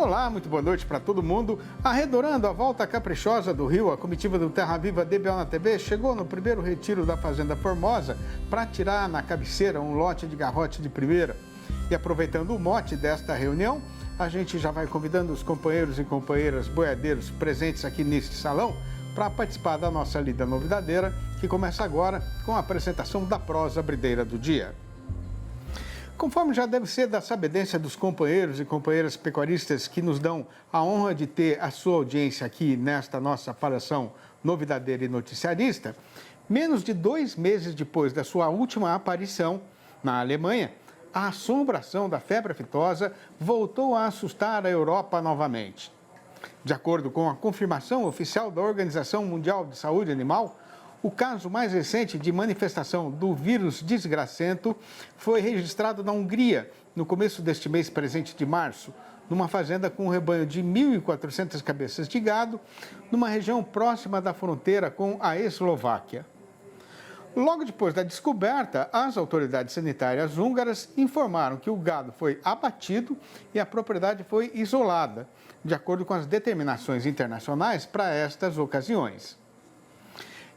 Olá, muito boa noite para todo mundo. Arredorando a volta caprichosa do Rio, a comitiva do Terra Viva DBO na TV chegou no primeiro retiro da Fazenda Formosa para tirar na cabeceira um lote de garrote de primeira. E aproveitando o mote desta reunião, a gente já vai convidando os companheiros e companheiras boiadeiros presentes aqui neste salão para participar da nossa lida novidadeira, que começa agora com a apresentação da prosa brideira do dia. Conforme já deve ser da sabedência dos companheiros e companheiras pecuaristas que nos dão a honra de ter a sua audiência aqui nesta nossa aparição novidadeira e noticiarista, menos de 2 meses depois da sua última aparição na Alemanha, a assombração da febre aftosa voltou a assustar a Europa novamente. De acordo com a confirmação oficial da Organização Mundial de Saúde Animal, o caso mais recente de manifestação do vírus desgracento foi registrado na Hungria, no começo deste mês presente de março, numa fazenda com um rebanho de 1.400 cabeças de gado, numa região próxima da fronteira com a Eslováquia. Logo depois da descoberta, as autoridades sanitárias húngaras informaram que o gado foi abatido e a propriedade foi isolada, de acordo com as determinações internacionais para estas ocasiões.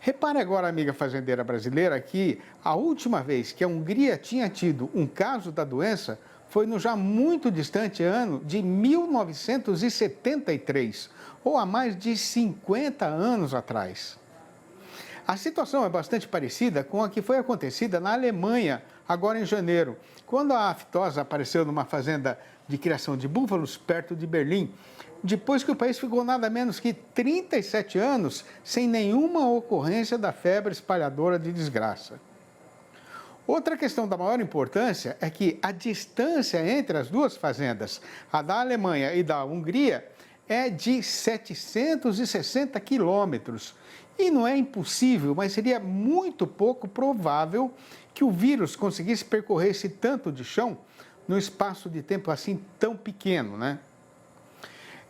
Repare agora, amiga fazendeira brasileira, que a última vez que a Hungria tinha tido um caso da doença foi no já muito distante ano de 1973, ou há mais de 50 anos atrás. A situação é bastante parecida com a que foi acontecida na Alemanha, agora em janeiro, quando a aftosa apareceu numa fazenda de criação de búfalos perto de Berlim, depois que o país ficou nada menos que 37 anos sem nenhuma ocorrência da febre espalhadora de desgraça. Outra questão da maior importância é que a distância entre as duas fazendas, a da Alemanha e da Hungria, é de 760 quilômetros. E não é impossível, mas seria muito pouco provável que o vírus conseguisse percorrer esse tanto de chão num espaço de tempo assim tão pequeno, né?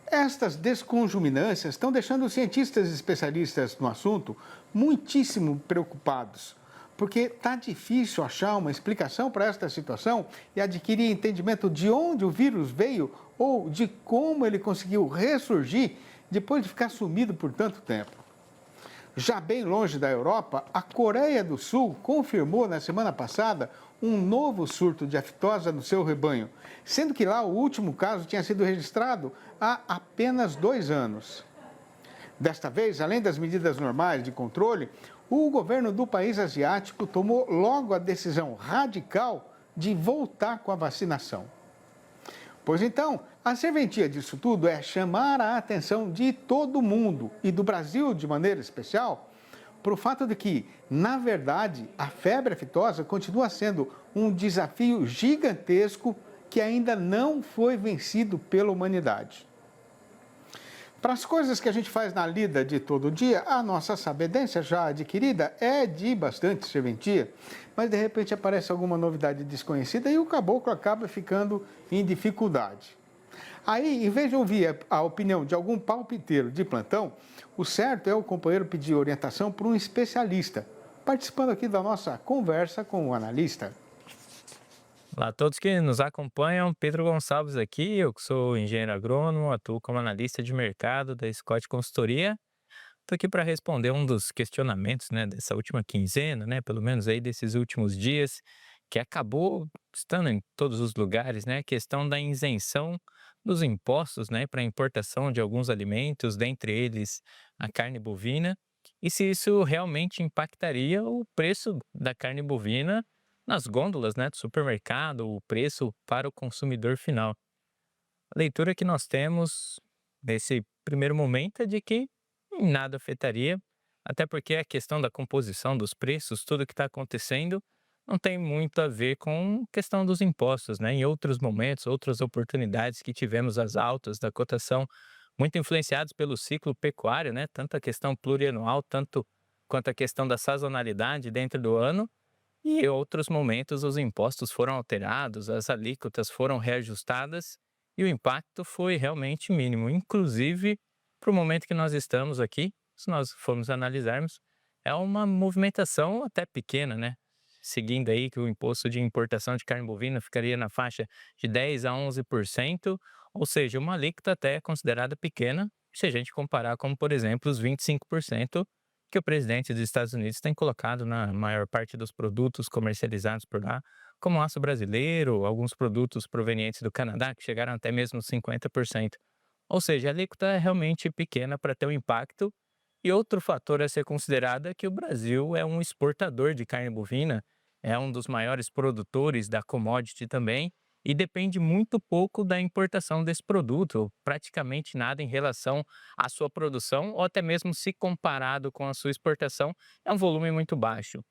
Estas desconjuminâncias estão deixando os cientistas especialistas no assunto muitíssimo preocupados, porque está difícil achar uma explicação para esta situação e adquirir entendimento de onde o vírus veio ou de como ele conseguiu ressurgir depois de ficar sumido por tanto tempo. Já bem longe da Europa, a Coreia do Sul confirmou na semana passada um novo surto de aftosa no seu rebanho, sendo que lá o último caso tinha sido registrado há apenas 2 anos. Desta vez, além das medidas normais de controle, o governo do país asiático tomou logo a decisão radical de voltar com a vacinação. Pois então, a serventia disso tudo é chamar a atenção de todo mundo, e do Brasil de maneira especial, para o fato de que, na verdade, a febre aftosa continua sendo um desafio gigantesco que ainda não foi vencido pela humanidade. Para as coisas que a gente faz na lida de todo dia, a nossa sabedência já adquirida é de bastante serventia, mas de repente aparece alguma novidade desconhecida e o caboclo acaba ficando em dificuldade. Aí, em vez de ouvir a opinião de algum palpiteiro de plantão, o certo é o companheiro pedir orientação para um especialista, participando aqui da nossa conversa com o analista. Olá a todos que nos acompanham, Pedro Gonçalves aqui, eu que sou engenheiro agrônomo, atuo como analista de mercado da Scott Consultoria. Estou aqui para responder um dos questionamentos, né, dessa última quinzena, né, pelo menos aí desses últimos dias, que acabou estando em todos os lugares, né, a questão da isenção dos impostos, né, para a importação de alguns alimentos, dentre eles a carne bovina, e se isso realmente impactaria o preço da carne bovina nas gôndolas, né, do supermercado, o preço para o consumidor final. A leitura que nós temos nesse primeiro momento é de que em nada afetaria, até porque a questão da composição dos preços, tudo que está acontecendo, não tem muito a ver com questão dos impostos, né? Em outros momentos, outras oportunidades que tivemos as altas da cotação, muito influenciados pelo ciclo pecuário, né? Tanto a questão plurianual, tanto quanto a questão da sazonalidade dentro do ano, e em outros momentos os impostos foram alterados, as alíquotas foram reajustadas e o impacto foi realmente mínimo. Inclusive, para o momento que nós estamos aqui, se nós formos analisarmos, é uma movimentação até pequena, né? seguindo aí que o imposto de importação de carne bovina ficaria na faixa de 10 a 11%, ou seja, uma alíquota até considerada pequena, se a gente comparar com, por exemplo, os 25% que o presidente dos Estados Unidos tem colocado na maior parte dos produtos comercializados por lá, como aço brasileiro, alguns produtos provenientes do Canadá, que chegaram até mesmo 50%. Ou seja, a alíquota é realmente pequena para ter um impacto. E outro fator a ser considerado é que o Brasil é um exportador de carne bovina, é um dos maiores produtores da commodity também, e depende muito pouco da importação desse produto, praticamente nada em relação à sua produção, ou até mesmo se comparado com a sua exportação, é um volume muito baixo.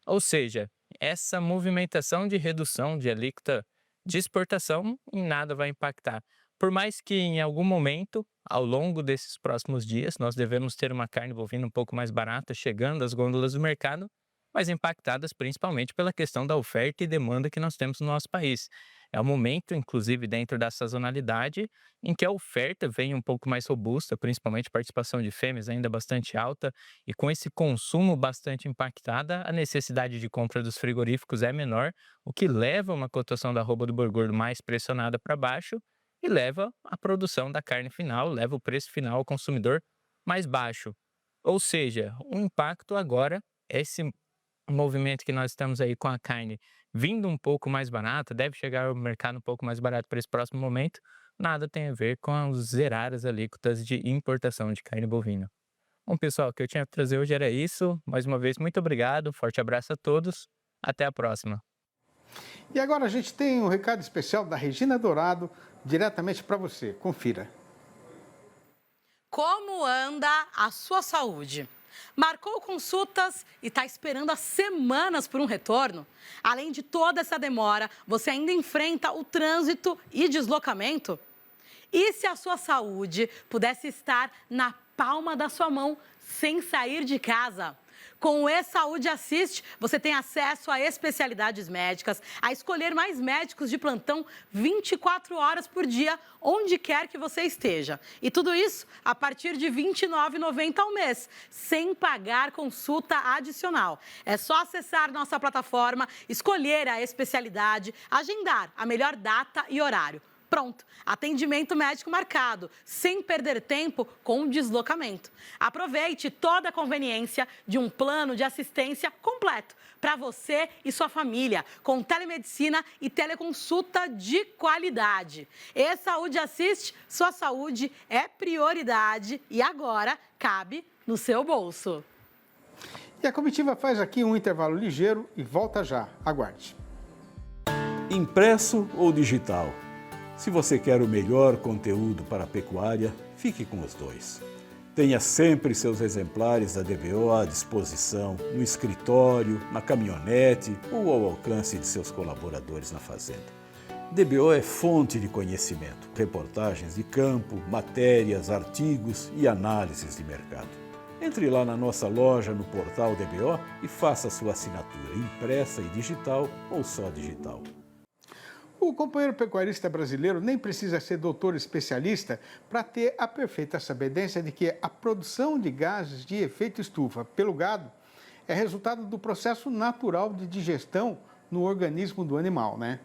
Ou seja, essa movimentação de redução de alíquota de exportação em nada vai impactar. Por mais que em algum momento, ao longo desses próximos dias, nós devemos ter uma carne bovina um pouco mais barata chegando às gôndolas do mercado, mas impactadas principalmente pela questão da oferta e demanda que nós temos no nosso país. É um momento, inclusive, dentro da sazonalidade, em que a oferta vem um pouco mais robusta, principalmente a participação de fêmeas ainda bastante alta, e com esse consumo bastante impactada, a necessidade de compra dos frigoríficos é menor, o que leva uma cotação da arroba do boi gordo mais pressionada para baixo e leva a produção da carne final, leva o preço final ao consumidor mais baixo. Ou seja, o impacto agora, esse movimento que nós estamos aí com a carne vindo um pouco mais barata, deve chegar ao mercado um pouco mais barato para esse próximo momento, nada tem a ver com as zerar as alíquotas de importação de carne bovina. Bom, pessoal, o que eu tinha para trazer hoje era isso. Mais uma vez, muito obrigado, um forte abraço a todos, até a próxima. E agora a gente tem um recado especial da Regina Dourado, diretamente para você. Confira. Como anda a sua saúde? Marcou consultas e está esperando há semanas por um retorno? Além de toda essa demora, você ainda enfrenta o trânsito e deslocamento? E se a sua saúde pudesse estar na palma da sua mão sem sair de casa? Com o E-Saúde Assist, você tem acesso a especialidades médicas, a escolher mais médicos de plantão 24 horas por dia, onde quer que você esteja. E tudo isso a partir de R$ 29,90 ao mês, sem pagar consulta adicional. É só acessar nossa plataforma, escolher a especialidade, agendar a melhor data e horário. Pronto, atendimento médico marcado, sem perder tempo com deslocamento. Aproveite toda a conveniência de um plano de assistência completo para você e sua família, com telemedicina e teleconsulta de qualidade. E-Saúde Assist, sua saúde é prioridade e agora cabe no seu bolso. E a comitiva faz aqui um intervalo ligeiro e volta já. Aguarde. Impresso ou digital? Se você quer o melhor conteúdo para a pecuária, fique com os dois. Tenha sempre seus exemplares da DBO à disposição, no escritório, na caminhonete ou ao alcance de seus colaboradores na fazenda. DBO é fonte de conhecimento, reportagens de campo, matérias, artigos e análises de mercado. Entre lá na nossa loja no portal DBO e faça sua assinatura impressa e digital ou só digital. O companheiro pecuarista brasileiro nem precisa ser doutor especialista para ter a perfeita sabedência de que a produção de gases de efeito estufa pelo gado é resultado do processo natural de digestão no organismo do animal, né?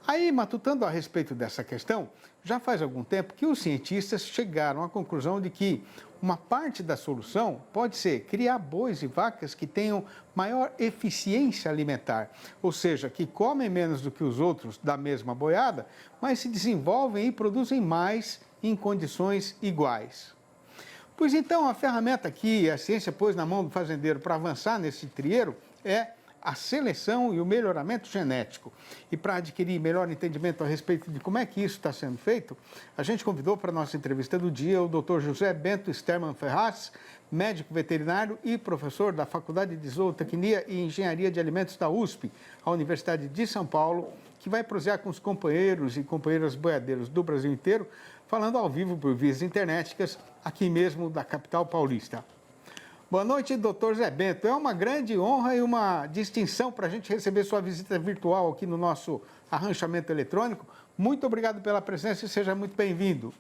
Aí, matutando a respeito dessa questão, já faz algum tempo que os cientistas chegaram à conclusão de que uma parte da solução pode ser criar bois e vacas que tenham maior eficiência alimentar, ou seja, que comem menos do que os outros da mesma boiada, mas se desenvolvem e produzem mais em condições iguais. Pois então, a ferramenta que a ciência pôs na mão do fazendeiro para avançar nesse trieiro é a seleção e o melhoramento genético. E para adquirir melhor entendimento a respeito de como é que isso está sendo feito, a gente convidou para a nossa entrevista do dia o Dr. José Bento Sterman Ferraz, médico veterinário e professor da Faculdade de Zootecnia e Engenharia de Alimentos da USP, a Universidade de São Paulo, que vai prosear com os companheiros e companheiras boiadeiros do Brasil inteiro, falando ao vivo por vias internéticas, aqui mesmo da capital paulista. Boa noite, doutor Zé Bento. É uma grande honra e uma distinção para a gente receber sua visita virtual aqui no nosso arranchamento eletrônico. Muito obrigado pela presença e seja muito bem-vindo.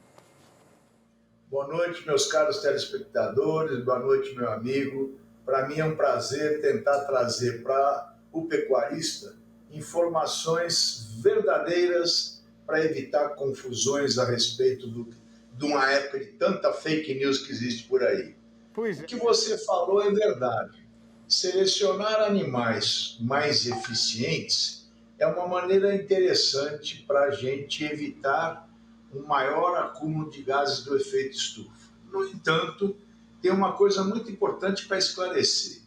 Boa noite, meus caros telespectadores. Boa noite, meu amigo. Para mim é um prazer tentar trazer para o pecuarista informações verdadeiras para evitar confusões a respeito de uma época de tanta fake news que existe por aí. Pois O é. que você falou é verdade. Selecionar animais mais eficientes é uma maneira interessante para a gente evitar um maior acúmulo de gases do efeito estufa. No entanto, tem uma coisa muito importante para esclarecer.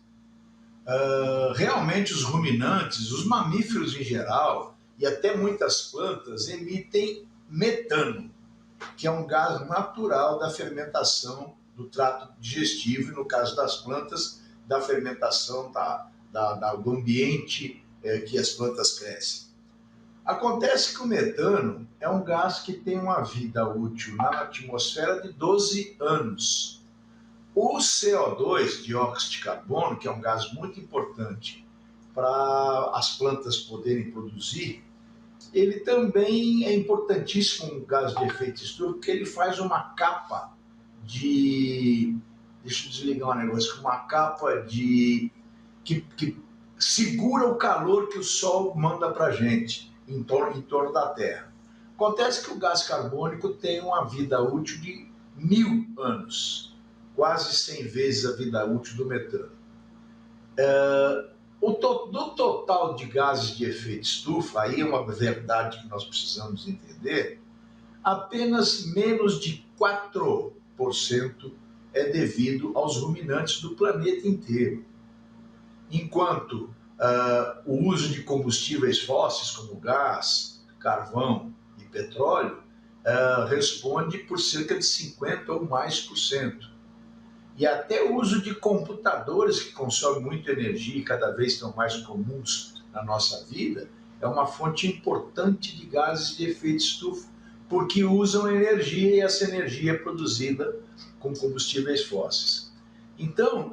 Realmente os ruminantes, os mamíferos em geral, e até muitas plantas emitem metano, que é um gás natural da fermentação do trato digestivo, e no caso das plantas, da fermentação do ambiente que as plantas crescem. Acontece que o metano é um gás que tem uma vida útil na atmosfera de 12 anos. O CO2, dióxido de carbono, que é um gás muito importante para as plantas poderem produzir, ele também é importantíssimo, um gás de efeito estufa, porque ele faz uma capa de... Deixa eu desligar um negócio. Uma capa de... que segura o calor que o Sol manda para a gente em torno da Terra. Acontece que o gás carbônico tem uma vida útil de 1000 anos, quase 100 vezes a vida útil do metano. Do total de gases de efeito estufa, aí é uma verdade que nós precisamos entender, apenas menos de 4% é devido aos ruminantes do planeta inteiro. Enquanto o uso de combustíveis fósseis, como gás, carvão e petróleo, responde por cerca de 50% ou mais por cento. E até o uso de computadores, que consomem muita energia e cada vez estão mais comuns na nossa vida, é uma fonte importante de gases de efeito estufa, porque usam energia e essa energia é produzida com combustíveis fósseis. Então,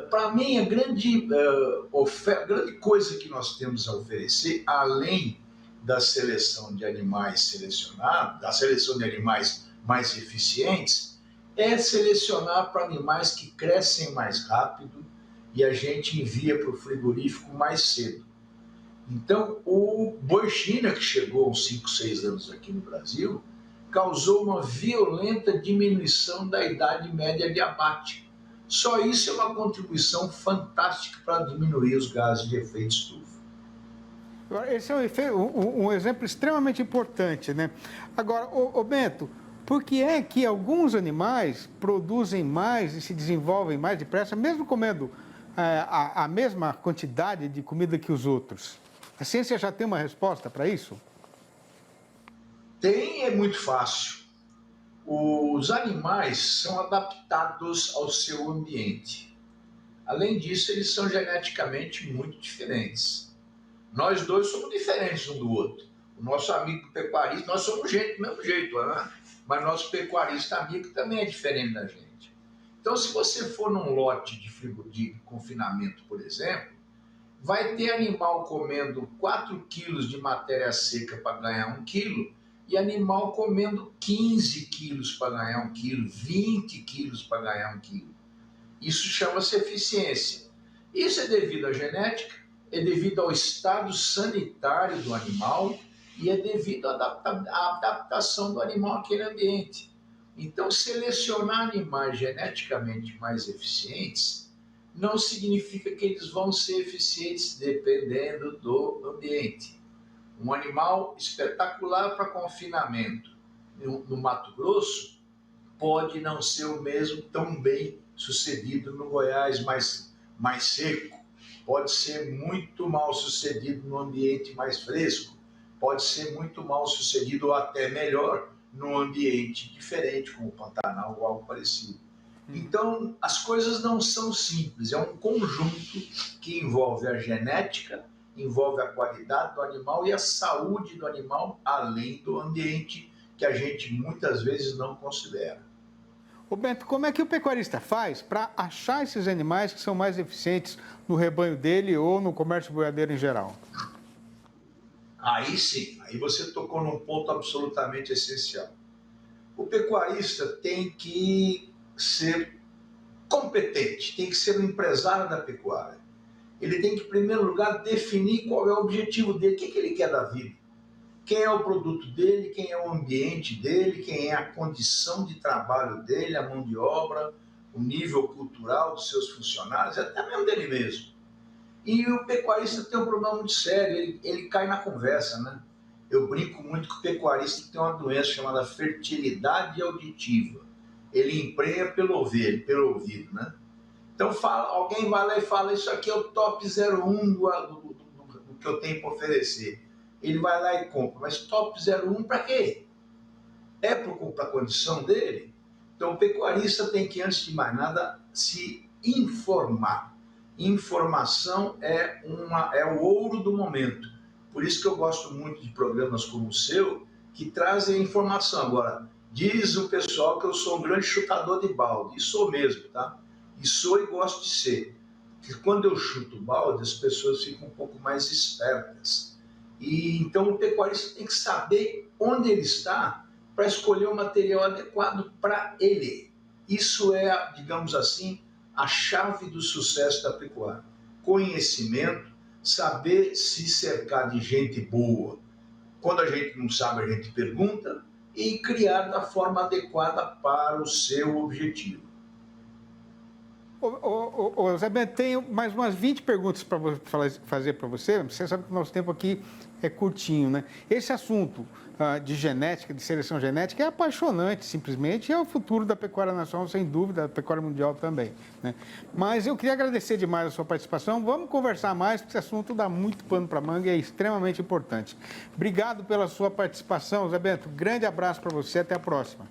para mim, a grande coisa que nós temos a oferecer, além da seleção de animais selecionados, da seleção de animais mais eficientes, é selecionar para animais que crescem mais rápido e a gente envia para o frigorífico mais cedo. Então, o boi China, que chegou há uns 5, 6 anos aqui no Brasil, causou uma violenta diminuição da idade média de abate. Só isso é uma contribuição fantástica para diminuir os gases de efeito estufa. Esse é um exemplo extremamente importante, né? Agora, Bento, por que é que alguns animais produzem mais e se desenvolvem mais depressa, mesmo comendo a mesma quantidade de comida que os outros? A ciência já tem uma resposta para isso? Tem, é muito fácil. Os animais são adaptados ao seu ambiente. Além disso, eles são geneticamente muito diferentes. Nós dois somos diferentes um do outro. O nosso amigo pecuarista, nós somos gente do mesmo jeito, né? Mas nosso pecuarista amigo também é diferente da gente. Então, se você for num lote de confinamento, por exemplo, vai ter animal comendo 4 quilos de matéria seca para ganhar 1 quilo e animal comendo 15 quilos para ganhar 1 quilo, 20 quilos para ganhar 1 quilo. Isso chama-se eficiência. Isso é devido à genética, é devido ao estado sanitário do animal e é devido à adaptação do animal àquele ambiente. Então, selecionar animais geneticamente mais eficientes não significa que eles vão ser eficientes dependendo do ambiente. Um animal espetacular para confinamento no Mato Grosso pode não ser o mesmo tão bem sucedido no Goiás mais seco, pode ser muito mal sucedido no ambiente mais fresco, pode ser muito mal sucedido ou até melhor num ambiente diferente, como o Pantanal ou algo parecido. Então, as coisas não são simples, é um conjunto que envolve a genética, envolve a qualidade do animal e a saúde do animal, além do ambiente que a gente muitas vezes não considera. Bento, como é que o pecuarista faz para achar esses animais que são mais eficientes no rebanho dele ou no comércio boiadeiro em geral? Aí sim, aí você tocou num ponto absolutamente essencial. O pecuarista tem que ser competente, tem que ser um empresário da pecuária. ele tem que, em primeiro lugar, definir qual é o objetivo dele, o que ele quer da vida. Quem é o produto dele, quem é o ambiente dele, quem é a condição de trabalho dele, a mão de obra, o nível cultural dos seus funcionários, até mesmo dele mesmo. E o pecuarista tem um problema muito sério, ele cai na conversa, né? Eu brinco muito que o pecuarista tem uma doença chamada fertilidade auditiva. Ele emprenha pelo ouvido, né? Então alguém vai lá e fala, isso aqui é o top 01 do que eu tenho para oferecer. Ele vai lá e compra, mas top 01 para quê? É para a condição dele? Então o pecuarista tem que, antes de mais nada, se informar. Informação é o ouro do momento. Por isso que eu gosto muito de programas como o seu, que trazem informação. Agora, diz o pessoal que eu sou um grande chutador de balde, e sou mesmo, tá? E sou e gosto de ser. Porque quando eu chuto balde, as pessoas ficam um pouco mais espertas. E então o pecuarista tem que saber onde ele está para escolher o material adequado para ele. Isso é, digamos assim, a chave do sucesso da pecuária. Conhecimento, saber se cercar de gente boa. Quando a gente não sabe, a gente pergunta, e criar da forma adequada para o seu objetivo. Zé Bento, tenho mais umas 20 perguntas para fazer para você. Você sabe que o nosso tempo aqui é curtinho, né? Esse assunto de genética, de seleção genética, é apaixonante, simplesmente, e é o futuro da pecuária nacional, sem dúvida, da pecuária mundial também, né? Mas eu queria agradecer demais a sua participação. Vamos conversar mais, porque esse assunto dá muito pano para manga e é extremamente importante. Obrigado pela sua participação, Zé Bento. Grande abraço para você, até a próxima.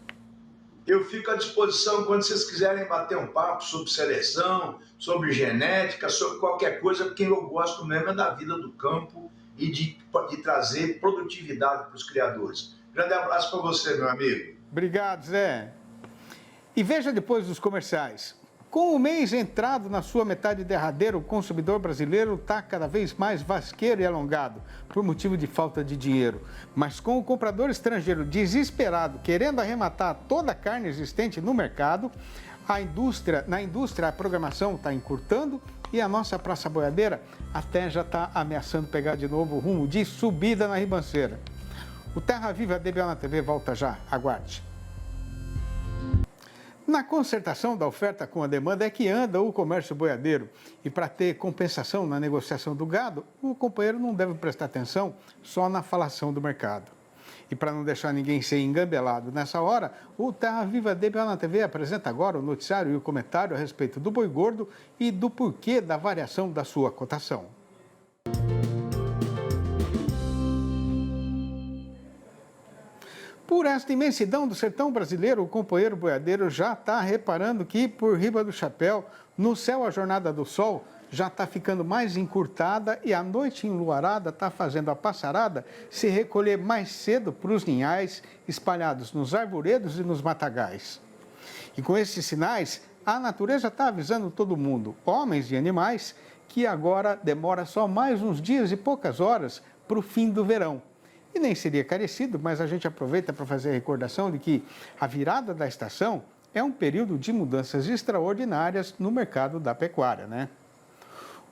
Eu fico à disposição quando vocês quiserem bater um papo sobre seleção, sobre genética, sobre qualquer coisa, porque eu gosto mesmo é da vida do campo e de trazer produtividade para os criadores. Grande abraço para você, meu amigo. Obrigado, Zé. E veja depois dos comerciais. Com o mês entrado na sua metade derradeira, o consumidor brasileiro está cada vez mais vasqueiro e alongado, por motivo de falta de dinheiro. Mas com o comprador estrangeiro desesperado, querendo arrematar toda a carne existente no mercado, na indústria a programação está encurtando e a nossa Praça Boiadeira até já está ameaçando pegar de novo o rumo de subida na ribanceira. O Terra Viva DBO na TV volta já, aguarde. Na concertação da oferta com a demanda é que anda o comércio boiadeiro. E para ter compensação na negociação do gado, o companheiro não deve prestar atenção só na falação do mercado. E para não deixar ninguém ser engambelado nessa hora, o Terra Viva DBO na TV apresenta agora o noticiário e o comentário a respeito do boi gordo e do porquê da variação da sua cotação. Por esta imensidão do sertão brasileiro, o companheiro boiadeiro já está reparando que, por riba do chapéu, no céu a jornada do sol já está ficando mais encurtada e a noite enluarada está fazendo a passarada se recolher mais cedo para os ninhais espalhados nos arvoredos e nos matagais. E com esses sinais, a natureza está avisando todo mundo, homens e animais, que agora demora só mais uns dias e poucas horas para o fim do verão. E nem seria carecido, mas a gente aproveita para fazer a recordação de que a virada da estação é um período de mudanças extraordinárias no mercado da pecuária, né?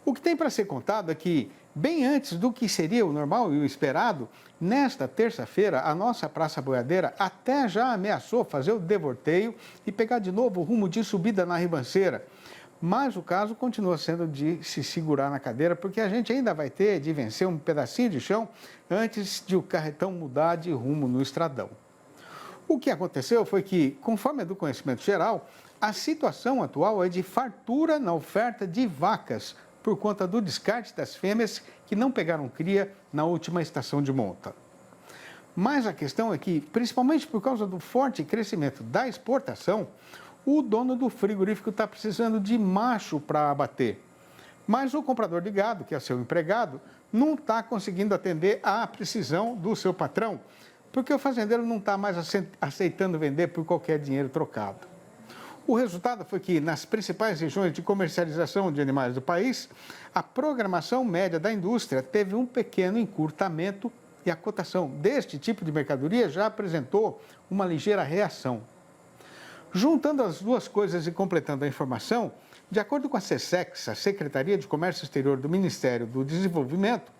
O que tem para ser contado é que, bem antes do que seria o normal e o esperado, nesta terça-feira, a nossa Praça Boiadeira até já ameaçou fazer o devorteio e pegar de novo o rumo de subida na ribanceira. Mas o caso continua sendo de se segurar na cadeira, porque a gente ainda vai ter de vencer um pedacinho de chão antes de o carretão mudar de rumo no estradão. O que aconteceu foi que, conforme é do conhecimento geral, a situação atual é de fartura na oferta de vacas, por conta do descarte das fêmeas que não pegaram cria na última estação de monta. Mas a questão é que, principalmente por causa do forte crescimento da exportação, o dono do frigorífico está precisando de macho para abater. Mas o comprador de gado, que é seu empregado, não está conseguindo atender à precisão do seu patrão, porque o fazendeiro não está mais aceitando vender por qualquer dinheiro trocado. O resultado foi que, nas principais regiões de comercialização de animais do país, a programação média da indústria teve um pequeno encurtamento e a cotação deste tipo de mercadoria já apresentou uma ligeira reação. Juntando as duas coisas e completando a informação, de acordo com a SECEX, a Secretaria de Comércio Exterior do Ministério do Desenvolvimento,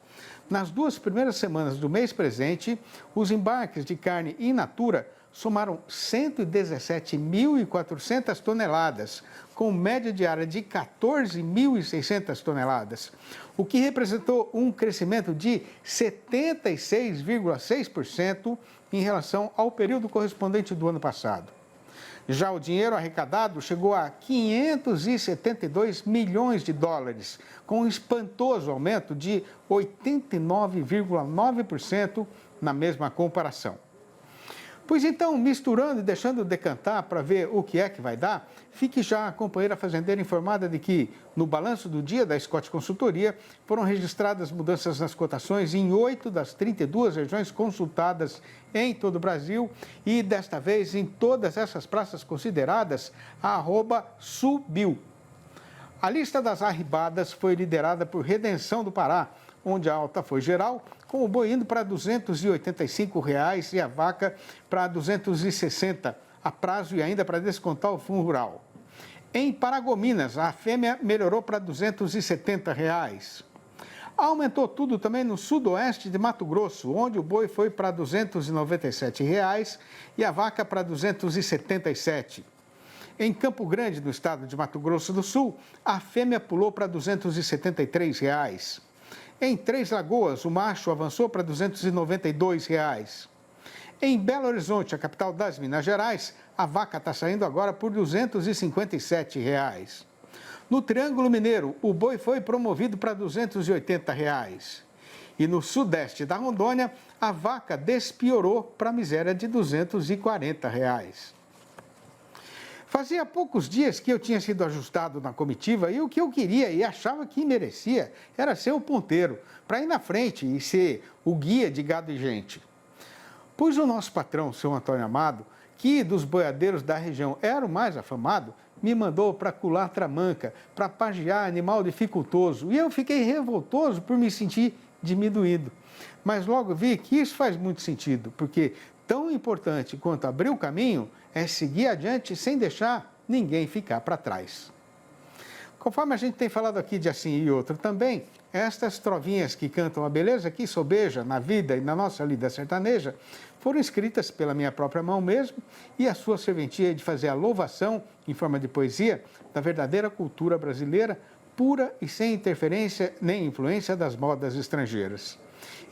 nas 2 primeiras semanas do mês presente, os embarques de carne in natura somaram 117.400 toneladas, com média diária de 14.600 toneladas, o que representou um crescimento de 76,6% em relação ao período correspondente do ano passado. Já o dinheiro arrecadado chegou a 572 milhões de dólares, com um espantoso aumento de 89,9% na mesma comparação. Pois então, misturando e deixando decantar para ver o que é que vai dar, fique já a companheira fazendeira informada de que, no balanço do dia da Scott Consultoria, foram registradas mudanças nas cotações em 8 das 32 regiões consultadas em todo o Brasil e, desta vez, em todas essas praças consideradas, a arroba subiu. A lista das arribadas foi liderada por Redenção do Pará, onde a alta foi geral, com o boi indo para R$ 285 e a vaca para R$ 260 a prazo e ainda para descontar o fundo rural. Em Paragominas, a fêmea melhorou para R$ 270. Aumentou tudo também no sudoeste de Mato Grosso, onde o boi foi para R$ 297 e a vaca para R$ 277. Em Campo Grande, no estado de Mato Grosso do Sul, a fêmea pulou para R$ 273. Em Três Lagoas, o macho avançou para R$ 292. Em Belo Horizonte, a capital das Minas Gerais, a vaca está saindo agora por R$ 257. No Triângulo Mineiro, o boi foi promovido para R$ 280. E no sudeste da Rondônia, a vaca despiorou para a miséria de R$ 240. Fazia poucos dias que eu tinha sido ajustado na comitiva e o que eu queria e achava que merecia era ser o ponteiro, para ir na frente e ser o guia de gado e gente. Pois o nosso patrão, seu Antônio Amado, que dos boiadeiros da região era o mais afamado, me mandou para Culatra-Manca, para pajear animal dificultoso, e eu fiquei revoltoso por me sentir diminuído. Mas logo vi que isso faz muito sentido, porque tão importante quanto abrir o caminho é seguir adiante sem deixar ninguém ficar para trás. Conforme a gente tem falado aqui de assim e outro também, estas trovinhas que cantam a beleza que sobeja na vida e na nossa lida sertaneja foram escritas pela minha própria mão mesmo e a sua serventia de fazer a louvação em forma de poesia da verdadeira cultura brasileira, pura e sem interferência nem influência das modas estrangeiras.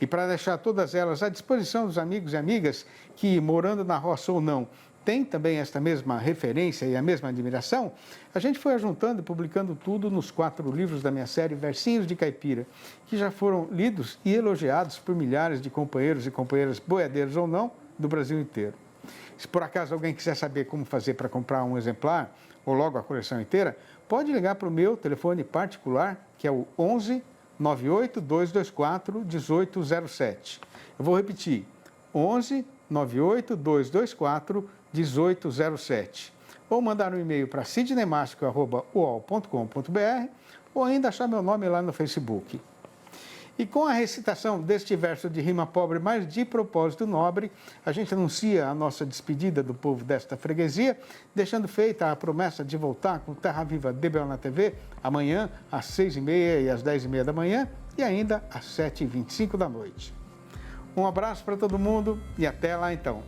E para deixar todas elas à disposição dos amigos e amigas que, morando na roça ou não, têm também esta mesma referência e a mesma admiração, a gente foi ajuntando e publicando tudo nos 4 livros da minha série Versinhos de Caipira, que já foram lidos e elogiados por milhares de companheiros e companheiras boiadeiros ou não do Brasil inteiro. Se por acaso alguém quiser saber como fazer para comprar um exemplar ou logo a coleção inteira, pode ligar para o meu telefone particular, que é o 11 98 224 1807. Eu vou repetir, 11 98 224 1807. Ou mandar um e-mail para sidneymastico@uol.com.br ou ainda achar meu nome lá no Facebook. E com a recitação deste verso de rima pobre, mas de propósito nobre, a gente anuncia a nossa despedida do povo desta freguesia, deixando feita a promessa de voltar com Terra Viva DBO na TV amanhã às 6h30 e às 10h30 da manhã e ainda às 7h25 da noite. Um abraço para todo mundo e até lá então.